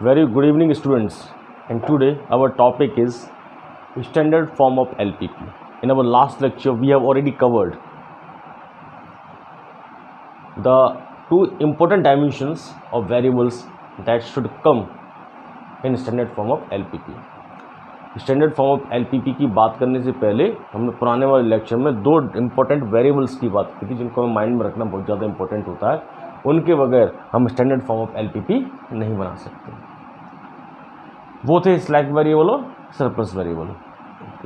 Very good evening, students. And today our topic is standard form of LPP. In our last lecture, we have already covered the two important dimensions of variables that should come in standard form of LPP. Standard form of LPP की बात करने से पहले हमने पुराने वाले lecture में दो इम्पोर्टेंट वेरिएबल्स की बात की थी, जिनको हमें माइंड में रखना बहुत ज़्यादा इंपॉर्टेंट होता है. उनके बगैर हम स्टैंडर्ड फॉर्म ऑफ एलपीपी नहीं बना सकते. वो थे स्लैक वेरिएबल और सरप्लस वेरिएबल.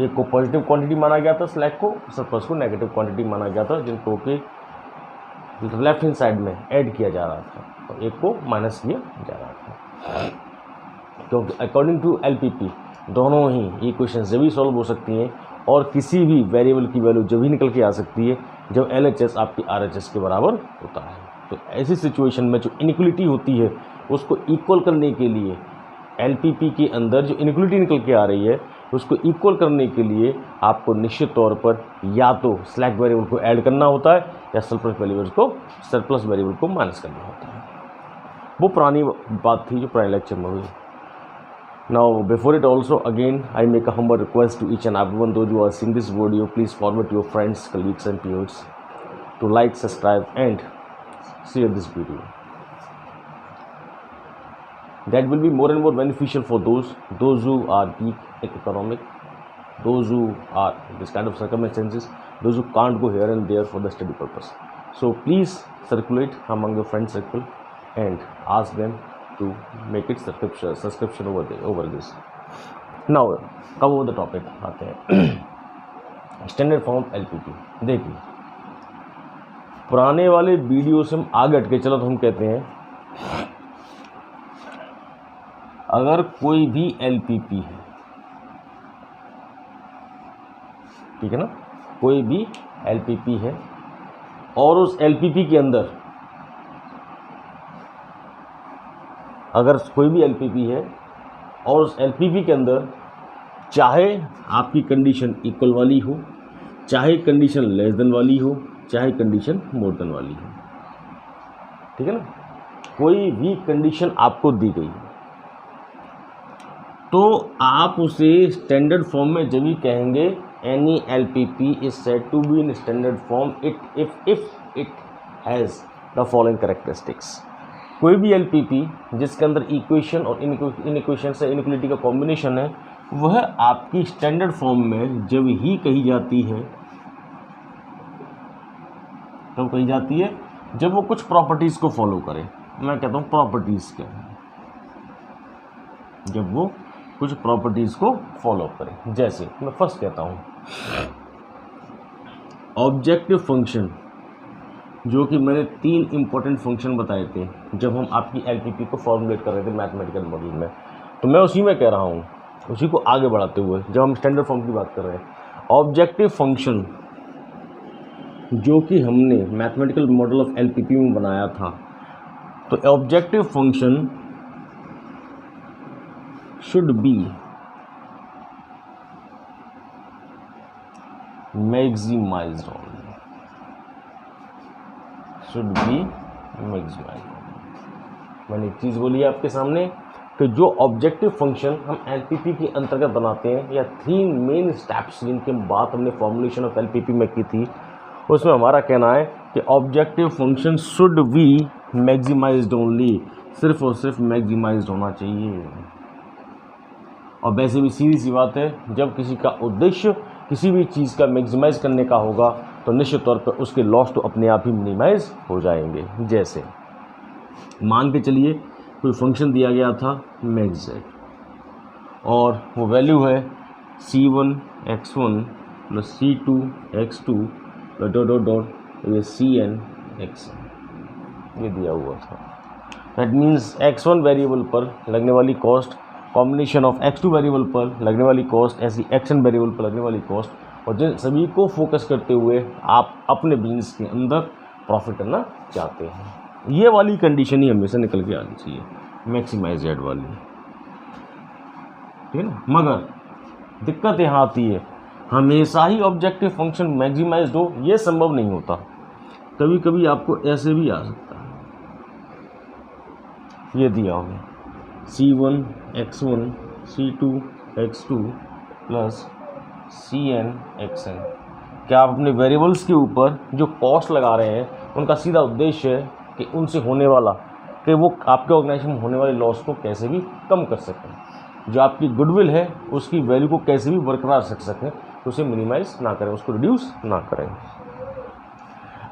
एक को पॉजिटिव क्वांटिटी माना गया था स्लैक को, सरप्लस को नेगेटिव क्वांटिटी माना गया था, जिनको कि लेफ्ट हैंड साइड में ऐड किया जा रहा था और एक को माइनस किया जा रहा था. तो अकॉर्डिंग टू एलपीपी दोनों ही इक्वेशन जब भी सॉल्व हो सकती हैं और किसी भी वेरिएबल की वैल्यू जब भी निकल के आ सकती है जब LHS आपकी RHS के बराबर होता है. तो ऐसी सिचुएशन में जो इनइक्वलिटी होती है उसको इक्वल करने के लिए LPP के अंदर जो इनइक्वलिटी निकल के आ रही है उसको इक्वल करने के लिए आपको निश्चित तौर पर या तो स्लैक वेरिएबल को ऐड करना होता है या सरप्लस वेरिएबल को माइनस करना होता है. वो पुरानी बात थी जो पुराने लेक्चर में हुई. Now, before it also, again, I make a humble request to each and everyone, those who are seeing this video, please forward to your friends, colleagues and peers to like, subscribe and share this video. That will be more and more beneficial for those who are weak in economic, those who are this kind of circumstances, those who can't go here and there for the study purpose. So, please circulate among your friend circle and ask them to make it subscription over this. Now come over the topic आते हैं standard form of LPP. देखिए पुराने वाले video से हम आगे हट के चलो तो हम कहते हैं अगर कोई भी एलपीपी है, ठीक है ना, कोई भी एलपीपी है और उस एलपीपी के अंदर अगर कोई भी एलपीपी है और उस एलपीपी के अंदर चाहे आपकी कंडीशन इक्वल वाली हो, चाहे कंडीशन लेस देन वाली हो, चाहे कंडीशन मोर देन वाली हो, ठीक है ना, कोई भी कंडीशन आपको दी गई है तो आप उसे स्टैंडर्ड फॉर्म में जब भी कहेंगे any LPP is said to be in standard form if it has the following characteristics. कोई भी एलपीपी जिसके अंदर इक्वेशन और इनइक्वेशन से इनइक्वलिटी का कॉम्बिनेशन है वह आपकी स्टैंडर्ड फॉर्म में जब ही कही जाती है तब कही जाती है जब वो कुछ प्रॉपर्टीज़ को फॉलो करे. मैं कहता हूँ प्रॉपर्टीज़ क्या है, जब वो कुछ प्रॉपर्टीज़ को फॉलो करे. जैसे मैं फर्स्ट कहता हूँ ऑब्जेक्टिव फंक्शन, जो कि मैंने तीन इंपॉर्टेंट फंक्शन बताए थे जब हम आपकी एलपीपी को फॉर्मुलेट कर रहे थे मैथमेटिकल मॉडल में. तो मैं उसी में कह रहा हूँ, उसी को आगे बढ़ाते हुए जब हम स्टैंडर्ड फॉर्म की बात कर रहे हैं, ऑब्जेक्टिव फंक्शन जो कि हमने मैथमेटिकल मॉडल ऑफ एलपीपी में बनाया था, तो objective function should be maximised on, should be maximised. मैंने एक चीज़ बोली है आपके सामने कि जो ऑब्जेक्टिव फंक्शन हम एलपीपी के अंतर्गत बनाते हैं या थ्री मेन स्टेप्स जिनके बात हमने फॉर्मुलेशन ऑफ एलपीपी में की थी, उसमें हमारा कहना है कि objective function should be maximized only, सिर्फ और सिर्फ मैक्सिमाइज्ड होना चाहिए. और वैसे भी सीधी सी बात है, जब किसी का उद्देश्य किसी भी चीज़ का मैक्सिमाइज करने का होगा तो निश्चित तौर पर उसके लॉस तो अपने आप ही मिनिमाइज हो जाएंगे. जैसे मान के चलिए कोई फंक्शन दिया गया था मैक्स और वो वैल्यू है c1x1 plus c2x2 dot dot dot ये cnx ये दिया हुआ था. दैट मीन्स x1 वेरिएबल पर लगने वाली cost combination of x2 variable पर लगने वाली कॉस्ट ऐसी xn वेरिएबल पर लगने वाली कॉस्ट, और जिन सभी को फोकस करते हुए आप अपने बिजनेस के अंदर प्रॉफिट करना चाहते हैं. ये वाली कंडीशन ही हमेशा निकल के आनी चाहिए, मैक्सिमाइज्ड वाली, ठीक है ना. मगर दिक्कत यहाँ आती है, हमेशा ही ऑब्जेक्टिव फंक्शन मैक्सिमाइज्ड हो ये संभव नहीं होता. कभी कभी आपको ऐसे भी आ सकता है, ये दिया होगा C1x1 C2x2 प्लस Cnxn। क्या आप अपने वेरिएबल्स के ऊपर जो कॉस्ट लगा रहे हैं उनका सीधा उद्देश्य है कि उनसे होने वाला, कि वो आपके ऑर्गेनाइजेशन में होने वाले लॉस को कैसे भी कम कर सकें, जो आपकी गुडविल है उसकी वैल्यू को कैसे भी बरकरार रख सकें, तो उसे मिनिमाइज ना करें, उसको रिड्यूस ना करें।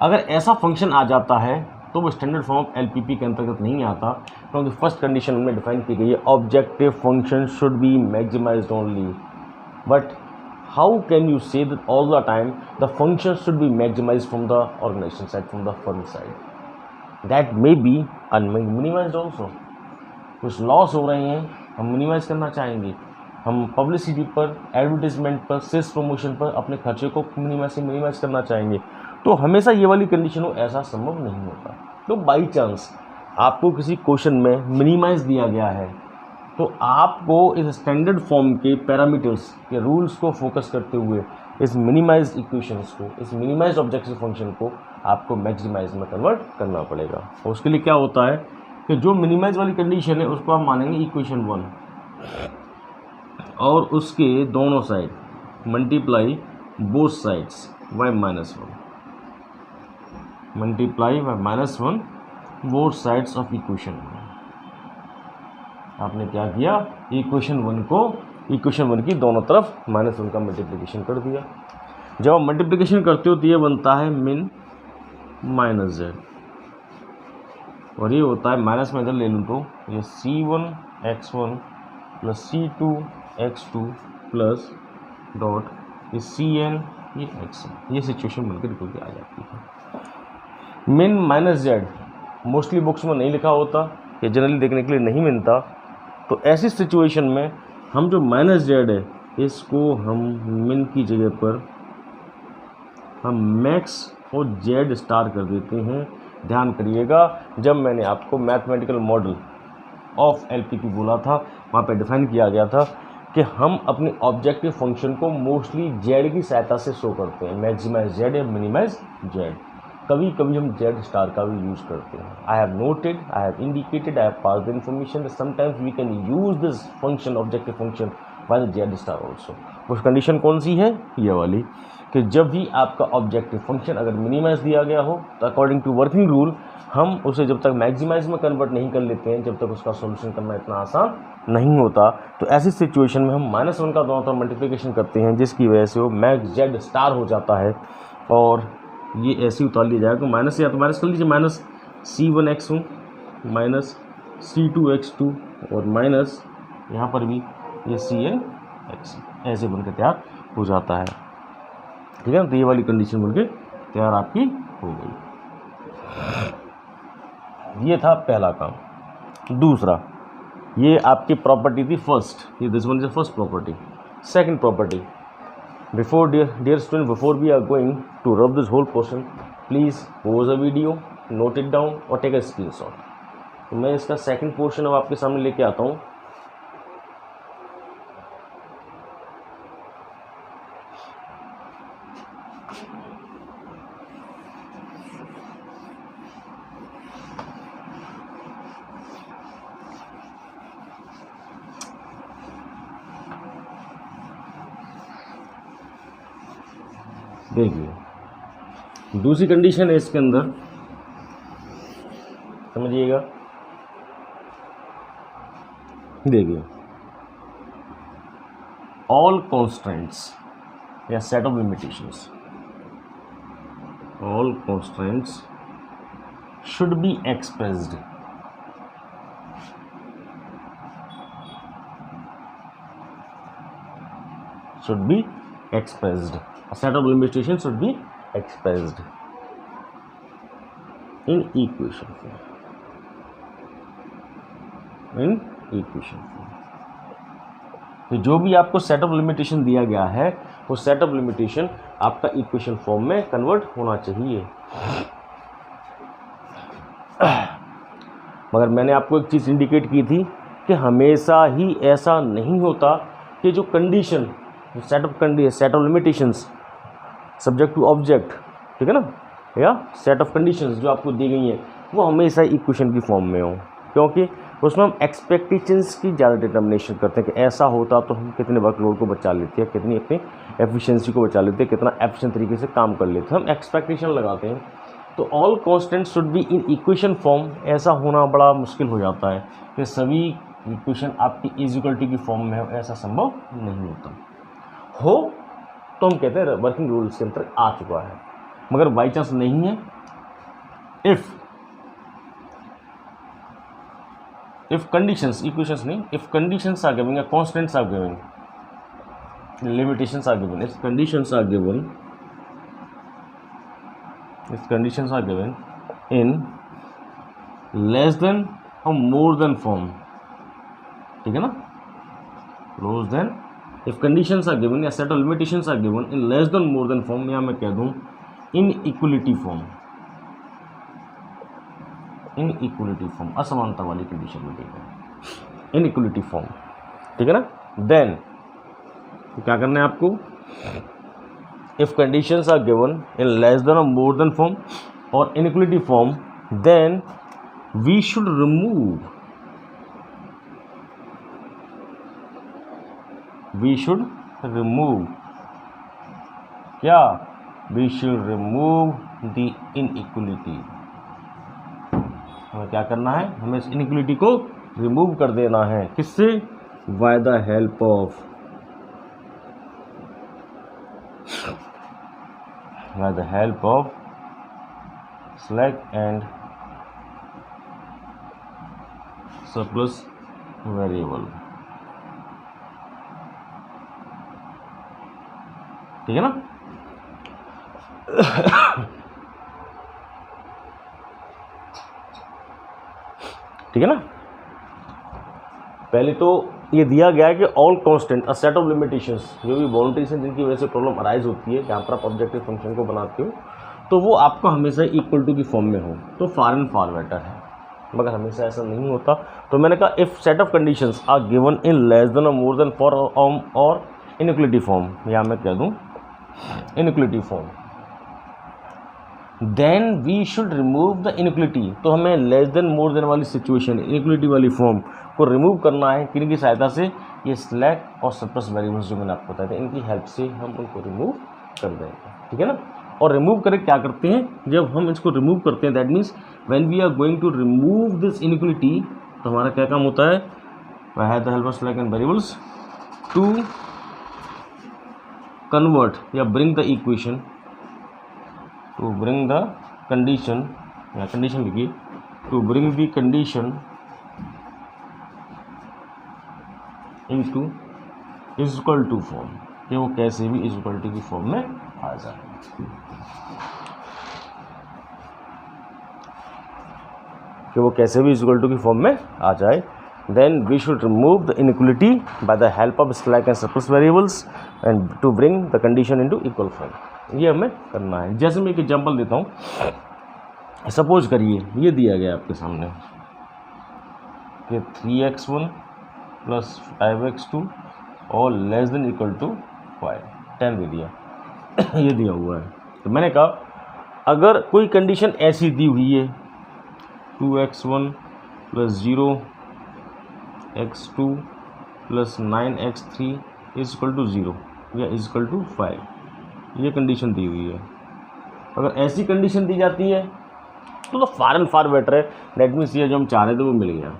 अगर ऐसा फंक्शन आ जाता है तो वो स्टैंडर्ड फॉर्म ऑफ एलपीपी के अंतर्गत नहीं आता, क्योंकि फर्स्ट कंडीशन उनमें डिफाइन की गई है objective function should be maximized only. But how can you say that all the time the function should be maximized from the organization side, from the firm side? That may be minimized also. कुछ loss हो रहे हैं, हम minimise करना चाहेंगे, हम publicity पर, advertisement पर, सेल्स प्रमोशन पर अपने खर्चे को मिनिमाइज करना चाहेंगे, तो हमेशा ये वाली कंडीशन हो ऐसा संभव नहीं होता। तो बाई चांस आपको किसी क्वेश्चन में मिनिमाइज दिया गया है तो आपको इस स्टैंडर्ड फॉर्म के पैरामीटर्स के रूल्स को फोकस करते हुए इस मिनिमाइज्ड इक्वेशंस को, इस मिनिमाइज्ड ऑब्जेक्टिव फंक्शन को आपको मैक्सिमाइज में कन्वर्ट करना पड़ेगा। और उसके लिए क्या होता है कि जो मिनिमाइज वाली कंडीशन है उसको आप मानेंगे इक्वेशन 1 और उसके दोनों side multiply both sides by -1, multiply by -1 both sides of equation 1। आपने क्या किया, इक्वेशन 1 की दोनों तरफ -1 का मल्टीप्लिकेशन कर दिया। जब आप मल्टीप्लिकेशन करते हो तो ये बनता है min -z, और ये होता है माइनस में इधर ले लूँ तो ये C1x1 plus C2x2 plus dot ये Cn ये xn, ये सिचुएशन बनकर निकल के आ जाती है। min -z मोस्टली बुक्स में नहीं लिखा होता, ये जनरली देखने के लिए नहीं मिलता, तो ऐसी सिचुएशन में हम जो -z है इसको हम min की जगह पर हम मैक्स और z स्टार कर देते हैं। ध्यान करिएगा, जब मैंने आपको मैथमेटिकल मॉडल ऑफ एलपीपी बोला था वहाँ पे डिफाइन किया गया था कि हम अपने ऑब्जेक्टिव फंक्शन को मोस्टली z की सहायता से शो करते हैं, मैक्सिमाइज z या मिनिमाइज z। कभी कभी हम z स्टार का भी यूज़ करते हैं। I have noted, I have indicated, I have pass the information, sometimes we can use this function objective function by the z star also. उस condition कौन सी है, ये वाली, कि जब भी आपका ऑब्जेक्टिव फंक्शन अगर मिनिमाइज दिया गया हो तो अकॉर्डिंग टू वर्किंग रूल हम उसे जब तक मैक्सिमाइज में कन्वर्ट नहीं कर लेते हैं जब तक उसका सॉल्यूशन करना इतना आसान नहीं होता। तो ऐसी सिचुएशन में हम -1 का दोनों तरफ मल्टीप्लिकेशन करते हैं, जिसकी वजह से वो मैक्स z स्टार हो जाता है, और ये ऐसे ही उतार लिया जाएगा। तो माइनस या तो माइनस कर लीजिए, -C1x1 -C2x2 और माइनस यहाँ पर भी ये Cnx ऐसे बनकर तैयार हो जाता है। ठीक है ना, तो ये वाली कंडीशन बनके तैयार आपकी हो गई। ये था पहला काम। दूसरा, ये आपकी प्रॉपर्टी थी फर्स्ट, ये this one is first property. Second property, before dear student, before we are going to rub this whole portion, please pause a video, note it down और टेक अ स्क्रीनशॉट। तो मैं इसका second portion अब आपके सामने लेके आता हूँ। देखिए, दूसरी कंडीशन है इसके अंदर, समझिएगा। देखिए, ऑल कॉन्स्टेंट्स या set of limitations, all constants should be expressed a set of limitations should be expressed in equation form, तो जो भी आपको सेट ऑफ लिमिटेशन दिया गया है वो सेट ऑफ लिमिटेशन आपका इक्वेशन फॉर्म में कन्वर्ट होना चाहिए। मगर मैंने आपको एक चीज़ इंडिकेट की थी कि हमेशा ही ऐसा नहीं होता कि जो condition, set of limitations subject to object, ठीक है ना, या सेट ऑफ कंडीशंस जो आपको दी गई हैं वो हमेशा इक्वेशन की फॉर्म में हो, क्योंकि उसमें हम एक्सपेक्टेशंस की ज़्यादा डिटर्मिनेशन करते हैं कि ऐसा होता तो हम कितने वर्कलोड को बचा लेते हैं, कितनी अपनी एफिशिएंसी को बचा लेते हैं, कितना एफिशिएंट तरीके से काम कर लेते हैं, हम एक्सपेक्टेशन लगाते हैं। तो all constant should be in equation form, ऐसा होना बड़ा मुश्किल हो जाता है कि सभी इक्वेशन आपकी इज इक्वलिटी की फॉर्म में हो, ऐसा संभव नहीं होता। हो तो हम कहते हैं वर्किंग रूल्स के अंतर्गत आ चुका है, मगर बाई चांस नहीं है, if conditions, equations नहीं, if conditions are given, constants are given, limitations are given, if conditions are given in less than or more than form, ठीक है ना, less than, if conditions are given या set of limitations are given in less than more than form, या मैं कह दूं inequality form, inequality form, असमानता वाली कंडीशन में देगा इनइक्वलिटी फॉर्म, ठीक है ना। देन तो क्या करना है आपको, if conditions are given in less than और मोर देन फॉर्म और inequality form, then we should remove क्या, we should remove the inequality. हमें क्या करना है, हमें इस इनइक्वलिटी को रिमूव कर देना है, किससे, by the help of slack and surplus variable, ठीक है ना। ठीक है ना, पहले तो ये दिया गया है कि all constant a set of limitations, जो भी बाउंड्रीज हैं जिनकी वजह से प्रॉब्लम अराइज होती है जहाँ पर आप ऑब्जेक्टिव फंक्शन को बनाते हो, तो वो आपको हमेशा इक्वल टू की फॉर्म में हो तो फार एंड फार बेटर है, मगर हमेशा ऐसा नहीं होता। तो मैंने कहा if set of conditions are given in less than और मोर देन फॉर और इनइक्वलिटी फॉर्म, या मैं कह दूँ inequality form, then we should remove the inequality. तो हमें लेस देन मोर देन वाली सिचुएशन, इनइक्वलिटी वाली फॉर्म को रिमूव करना है, किन की सहायता से, ये स्लैक और सरप्लस वेरिएबल्स जो मैंने आपको बताया था, इनकी हेल्प से हम उनको रिमूव कर देंगे, ठीक है ना। और रिमूव करें क्या करते हैं, जब हम इसको रिमूव करते हैं, that means when we are going to remove this inequality, तो हमारा क्या काम होता है, by the help of slack and variables to convert या bring the equation, to bring the condition, या कंडीशन लिखिए, to bring the condition into is equal to form, कि वो कैसे भी is equal to की फॉर्म में आ जाए। कि वो कैसे भी is equal to की फॉर्म में आ जाए। Then we should remove the inequality by the help of slack and surplus variables and to bring the condition into equal form। ये हमें करना है। जैसे मैं एक एग्जांपल देता हूँ, सपोज करिए ये दिया गया आपके सामने कि 3x1 + 5x2 और लेस देन इक्वल टू 5, 10 दे दिया ये दिया हुआ है। तो मैंने कहा अगर कोई कंडीशन ऐसी दी हुई है 2x1 + 0x2 + 9x3 = 0 या = 5, ये कंडीशन दी हुई है। अगर ऐसी कंडीशन दी जाती है तो फार एंड फार बेटर है, दैट मीन्स ये जो हम चाह रहे थे वो मिल गया।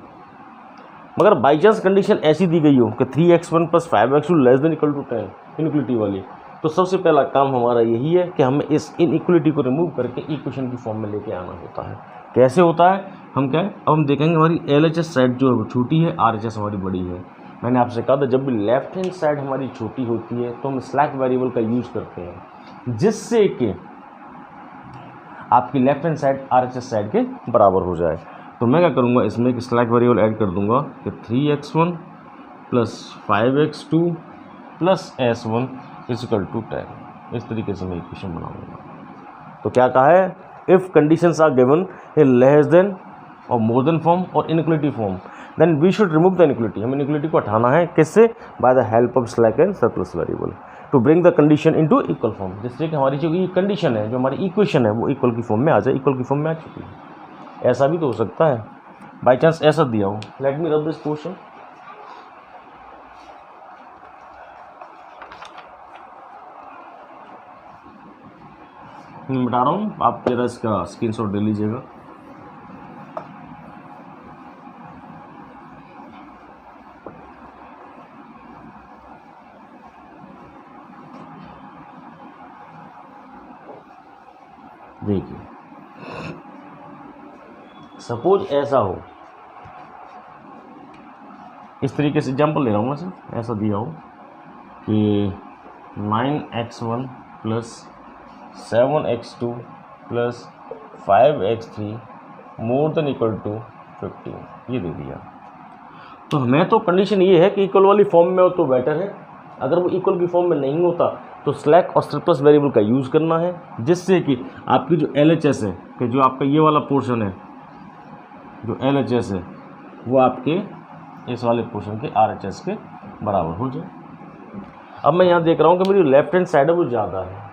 मगर बाई चांस कंडीशन ऐसी दी गई हो कि 3x1 + 5x2 less than equal to 10, inequality वाली, तो सबसे पहला काम हमारा यही है कि हमें इस इनइक्वलिटी को रिमूव करके इक्वेशन की फॉर्म में लेके आना होता है। कैसे होता है, हम क्या है, अब हम देखेंगे हमारी LHS साइड जो है वो छोटी है, RHS हमारी बड़ी है। मैंने आपसे कहा था जब भी लेफ्ट हैंड साइड हमारी छोटी होती है तो हम स्लैक वेरिएबल का यूज़ करते हैं, जिससे कि आपकी left hand side RHS side के बराबर हो जाए। तो मैं क्या करूँगा, इसमें एक स्लैक वेरिएबल ऐड कर दूंगा कि 3x1 + 5x2 + s1 = 10। इस तरीके से मैं इक्वेशन बनाऊंगा। तो क्या कहा है, if conditions are given in less than और मोर देन फॉर्म और inequality form, then we should remove the inequality. हमें इनइक्वलिटी को हटाना है, किससे, by the help of slack and surplus variable to bring the condition into equal form, जिससे कि हमारी जो ये कंडीशन है, जो हमारी इक्वेशन है वो इक्वल की फॉर्म में आ जाए। इक्वल की फॉर्म में आ चुकी है। ऐसा भी तो हो सकता है, बाई चांस ऐसा दिया हो, let me rub this question. मैं बता रहा हूँ, आप जरा इसका स्क्रीनशॉट ले लीजिएगा। देखिए, सपोज ऐसा हो, इस तरीके से एग्जाम्पल ले रहा हूँ मैं सर, ऐसा दिया हो कि 9x1 plus 7x2 plus 5x3 more than equal to 15, ये दे दिया। तो हमें तो कंडीशन ये है कि इक्वल वाली फॉर्म में हो तो बेटर है, अगर वो इक्वल की फॉर्म में नहीं होता तो स्लैक और सरप्लस वेरिएबल का यूज़ करना है, जिससे कि आपकी जो LHS है, कि जो आपका ये वाला पोर्शन है, जो LHS है वो आपके इस वाले पोर्शन के RHS के बराबर हो जाए। अब मैं यहाँ देख रहा हूँ कि मेरी लेफ्ट हैंड साइड है वो ज़्यादा है,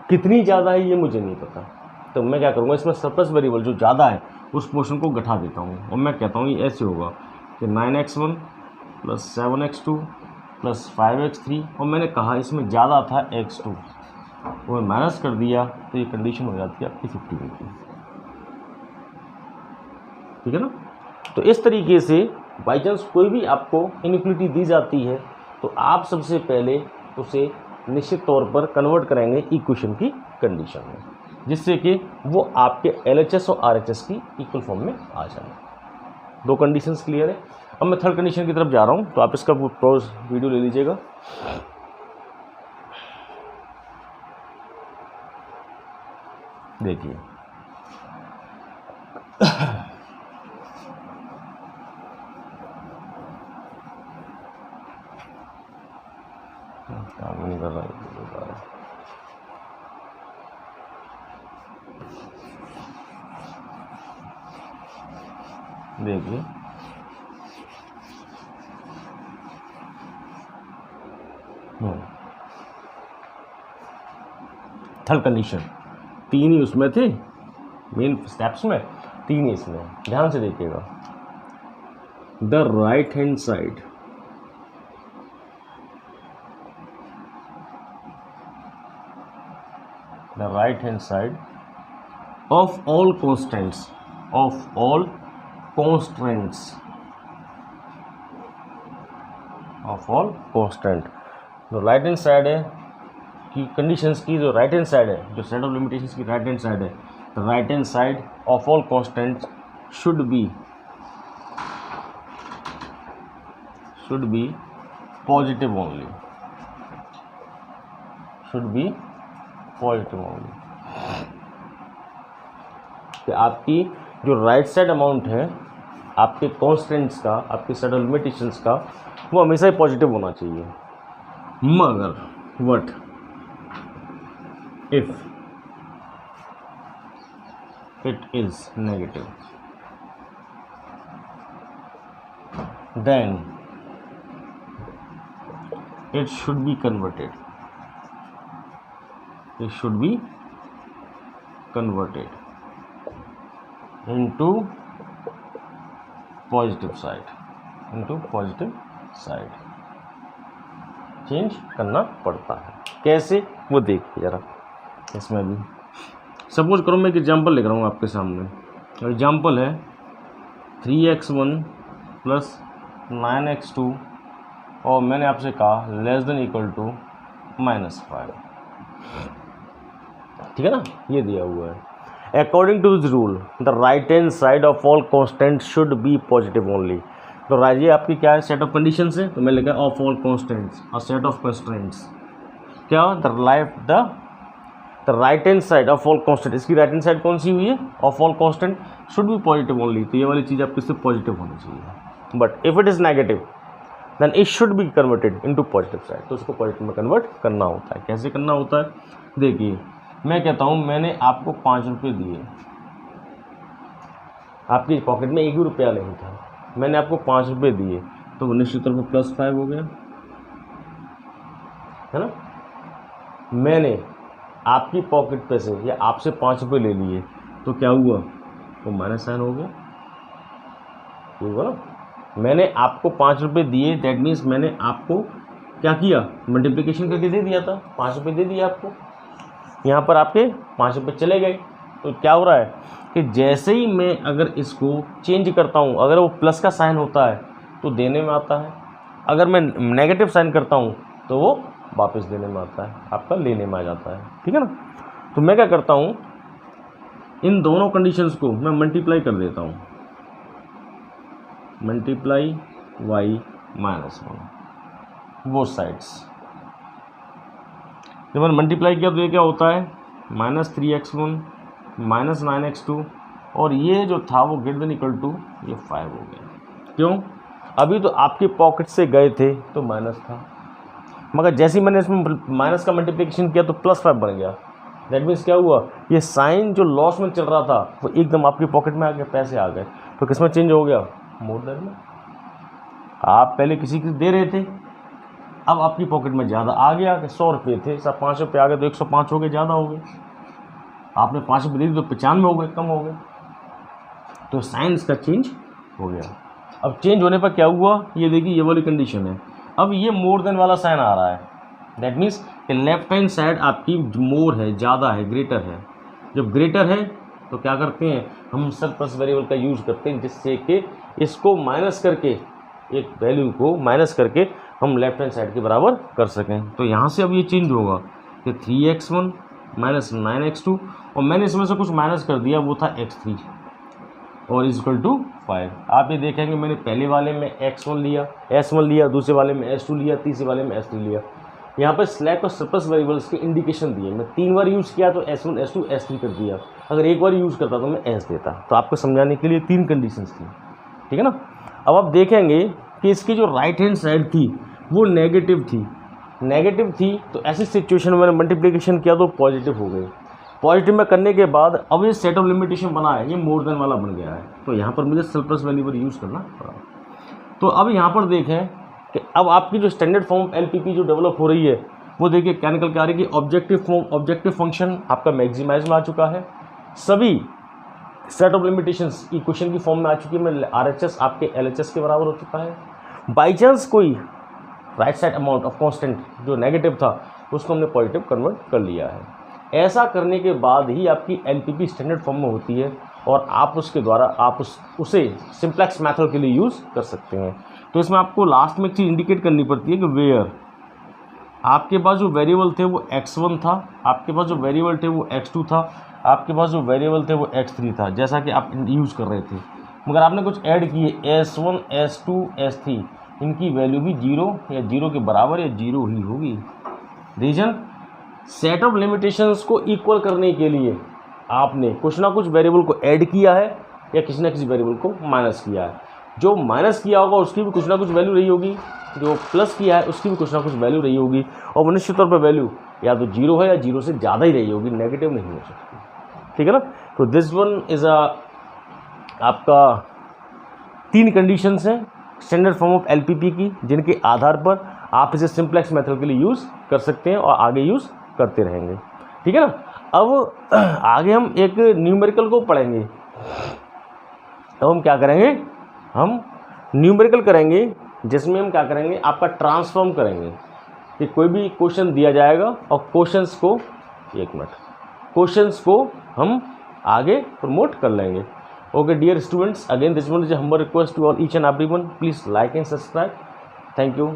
कितनी ज़्यादा है ये मुझे नहीं पता, तो मैं क्या करूँगा, इसमें सरप्लस वेरिएबल जो ज़्यादा है उस पोर्शन को घटा देता हूँ, और मैं कहता हूँ ये ऐसे होगा कि 9x1 plus 7x2 plus 5x3, और मैंने कहा इसमें ज़्यादा था x2, वो माइनस कर दिया, तो ये कंडीशन हो जाती है आपकी 50 की। ठीक है ना। तो इस तरीके से बाई चांस कोई भी आपको इनइक्वलिटी दी जाती है तो आप सबसे पहले उसे निश्चित तौर पर कन्वर्ट करेंगे इक्वेशन की कंडीशन में, जिससे कि वो आपके LHS और RHS की इक्वल फॉर्म में आ जाए। दो कंडीशंस क्लियर है। अब मैं थर्ड कंडीशन की तरफ जा रहा हूँ, तो आप इसका प्रोज वीडियो ले लीजिएगा। देखिए, काम नहीं कर रहा है। देखिए, थर्ड कंडीशन, तीन ही उसमें थे मेन स्टेप्स में, तीन ही इसमें, ध्यान से देखिएगा। The right hand side of all constants जो राइट हैंड साइड है की कंडीशंस की, जो राइट हैंड साइड है, जो सेट ऑफ लिमिटेशंस की राइट हैंड साइड है, the right hand side of all constants should be positive only, कि आपकी जो राइट साइड अमाउंट है आपके कॉन्स्टेंट्स का, आपके सेट ऑफ लिमिटेशंस का, वो हमेशा ही पॉजिटिव होना चाहिए। मगर what if it is negative, then it should be converted into positive side, change करना पड़ता है। कैसे, वो देखिए जरा। इसमें भी सपोज करो मैं एक एग्जाम्पल लिख रहा हूँ आपके सामने। एग्जाम्पल है 3x1 प्लस 9x2, और मैंने आपसे कहा लेस देन इक्वल टू -5। ठीक है ना, ये दिया हुआ है। According to this rule the right hand side of all constant should be positive only. तो ये आपकी क्या है, सेट ऑफ कंडीशंस है, तो मैं लिखा ऑफ ऑल कॉन्स्टेंट्स और सेट ऑफ कंस्ट्रेंट्स। क्या the right hand side of all constant, इसकी राइट हैंड साइड कौन सी हुई है, of all constant should be positive only, तो ये वाली चीज़ आपकी सिर्फ पॉजिटिव होनी चाहिए। But if it is negative then it should be converted into positive side, तो उसको पॉजिटिव में कन्वर्ट करना होता है। कैसे करना होता है, देखिए मैं कहता हूँ मैंने आपको 5 रुपये दिए, आपकी पॉकेट में 1 भी रुपया नहीं था, मैंने आपको 5 रुपये दिए, तो वो निश्चित तौर पर +5 हो गया, है ना। मैंने आपकी पॉकेट पे से या आपसे 5 रुपये ले लिए, तो क्या हुआ, वो माइनस साइन हो गया। ये हुआ ना, मैंने आपको 5 रुपये दिए, दैट मीन्स मैंने आपको क्या किया, मल्टीप्लिकेशन करके दे दिया था, 5 रुपये दे दिए आपको, यहाँ पर आपके 5 रुपये चले गए। तो क्या हो रहा है कि जैसे ही मैं अगर इसको चेंज करता हूँ, अगर वो प्लस का साइन होता है तो देने में आता है, अगर मैं नेगेटिव साइन करता हूँ तो वो वापस देने में आता है, आपका लेने में आ जाता है, ठीक है ना। तो मैं क्या करता हूँ, इन दोनों कंडीशंस को मैं मल्टीप्लाई कर देता हूँ, मल्टीप्लाई y -1 बोथ साइड्स। जब मैंने मल्टीप्लाई किया तो ये क्या होता है, -3x1 -9x2, और ये जो था वो ग्रेटर देन इक्वल टू ये 5 हो गया। क्यों, अभी तो आपके पॉकेट से गए थे तो माइनस था, मगर जैसे ही मैंने इसमें माइनस का मल्टीप्लिकेशन किया तो +5 बन गया। दैट मीन्स क्या हुआ, ये साइन जो लॉस में चल रहा था वो एकदम आपके पॉकेट में आ गया, पैसे आ गए। तो किस में चेंज हो गया, मोर देन में। आप पहले किसी को दे रहे थे, अब आपकी पॉकेट में ज़्यादा आ गया, 100 रुपये थे, सब 5 रुपये आ गए तो 105 हो गए, ज़्यादा हो गए। आपने 5 रुपये दे दी तो 95 हो गए, कम हो गए। तो साइन इसका चेंज हो गया। अब चेंज होने पर क्या हुआ, ये देखिए ये वाली कंडीशन है, अब ये मोर देन वाला साइन आ रहा है। दैट मीन्स कि लेफ्ट हैंड साइड आपकी मोर है, ज़्यादा है, ग्रेटर है। जब ग्रेटर है तो क्या करते हैं, हम सरप्लस वेरिएबल का यूज़ करते हैं, जिससे कि इसको माइनस करके, एक वैल्यू को माइनस करके हम लेफ्ट हैंड साइड के बराबर कर सकें। तो यहाँ से अब ये चेंज होगा कि 3x1 -9x2, और मैंने इसमें से कुछ माइनस कर दिया, वो था x3 और इक्वल टू 5। आप ये देखेंगे मैंने पहले वाले में S1 लिया, दूसरे वाले में S2 लिया, तीसरे वाले में S3 लिया। यहाँ पर स्लैक और सरप्लस वेरिएबल्स के इंडिकेशन दिए। मैं 3 बार यूज़ किया तो S1 S2 S3 कर दिया, अगर एक बार यूज़ करता तो मैं S देता। तो आपको समझाने के लिए 3 कंडीशंस थी, ठीक है ना। अब आप देखेंगे कि इसकी जो राइट हैंड साइड थी वो नेगेटिव थी, तो ऐसी सिचुएशन में मैंने मल्टीप्लिकेशन किया तो पॉजिटिव हो गई। पॉजिटिव में करने के बाद अब ये सेट ऑफ लिमिटेशन बना है, ये मोर देन वाला बन गया है, तो यहाँ पर मुझे सरप्लस वेरिएबल यूज़ करना पड़ा। तो अब यहाँ पर देखें कि अब आपकी जो स्टैंडर्ड फॉर्म LPP जो डेवलप हो रही है वो देखिए क्या निकल के आ रही है कि ऑब्जेक्टिव फंक्शन आपका मैक्सिमाइज में आ चुका है, सभी सेट ऑफ लिमिटेशंस इक्वेशन की फॉर्म में आ चुकी है, मैं RHS आपके LHS के बराबर हो चुका है। बाई चांस कोई right side amount of constant जो नेगेटिव था उसको हमने पॉजिटिव कन्वर्ट कर लिया है। ऐसा करने के बाद ही आपकी LPP स्टैंडर्ड फॉर्म में होती है और आप उसके द्वारा आप उसे सिंप्लेक्स मेथड के लिए यूज़ कर सकते हैं। तो इसमें आपको लास्ट में एक चीज़ इंडिकेट करनी पड़ती है कि वेयर आपके पास जो वेरिएबल थे वो x1 था, आपके पास जो वेरिएबल थे वो x2 था, आपके पास जो वेरिएबल थे वो x3 था, जैसा कि आप यूज़ कर रहे थे, मगर आपने कुछ ऐड किए S1 S2 S3, इनकी वैल्यू भी 0 या 0 के बराबर या 0 ही होगी। रीजन, सेट ऑफ लिमिटेशंस को इक्वल करने के लिए आपने कुछ ना कुछ वेरिएबल को ऐड किया है या किसी ना किसी वेरिएबल को माइनस किया है। जो माइनस किया होगा उसकी भी कुछ ना कुछ वैल्यू रही होगी, जो प्लस किया है उसकी भी कुछ ना कुछ वैल्यू रही होगी, और निश्चित तौर पर वैल्यू या तो 0 है या 0 से ज़्यादा ही रही होगी, नेगेटिव नहीं हो सकती, ठीक है ना। तो दिस वन इज़ आपका 3 कंडीशंस हैं स्टैंडर्ड फॉर्म ऑफ LPP की, जिनके आधार पर आप इसे सिंप्लेक्स मेथड के लिए यूज़ कर सकते हैं और आगे यूज़ करते रहेंगे, ठीक है ना। अब आगे हम एक न्यूमेरिकल को पढ़ेंगे। अब हम क्या करेंगे, हम न्यूमेरिकल करेंगे, जिसमें हम क्या करेंगे, आपका ट्रांसफॉर्म करेंगे कि कोई भी क्वेश्चन दिया जाएगा और क्वेश्चंस को हम आगे प्रमोट कर लेंगे। Okay dear students, again this one is a humble request to all each and everyone, please like and subscribe. Thank you.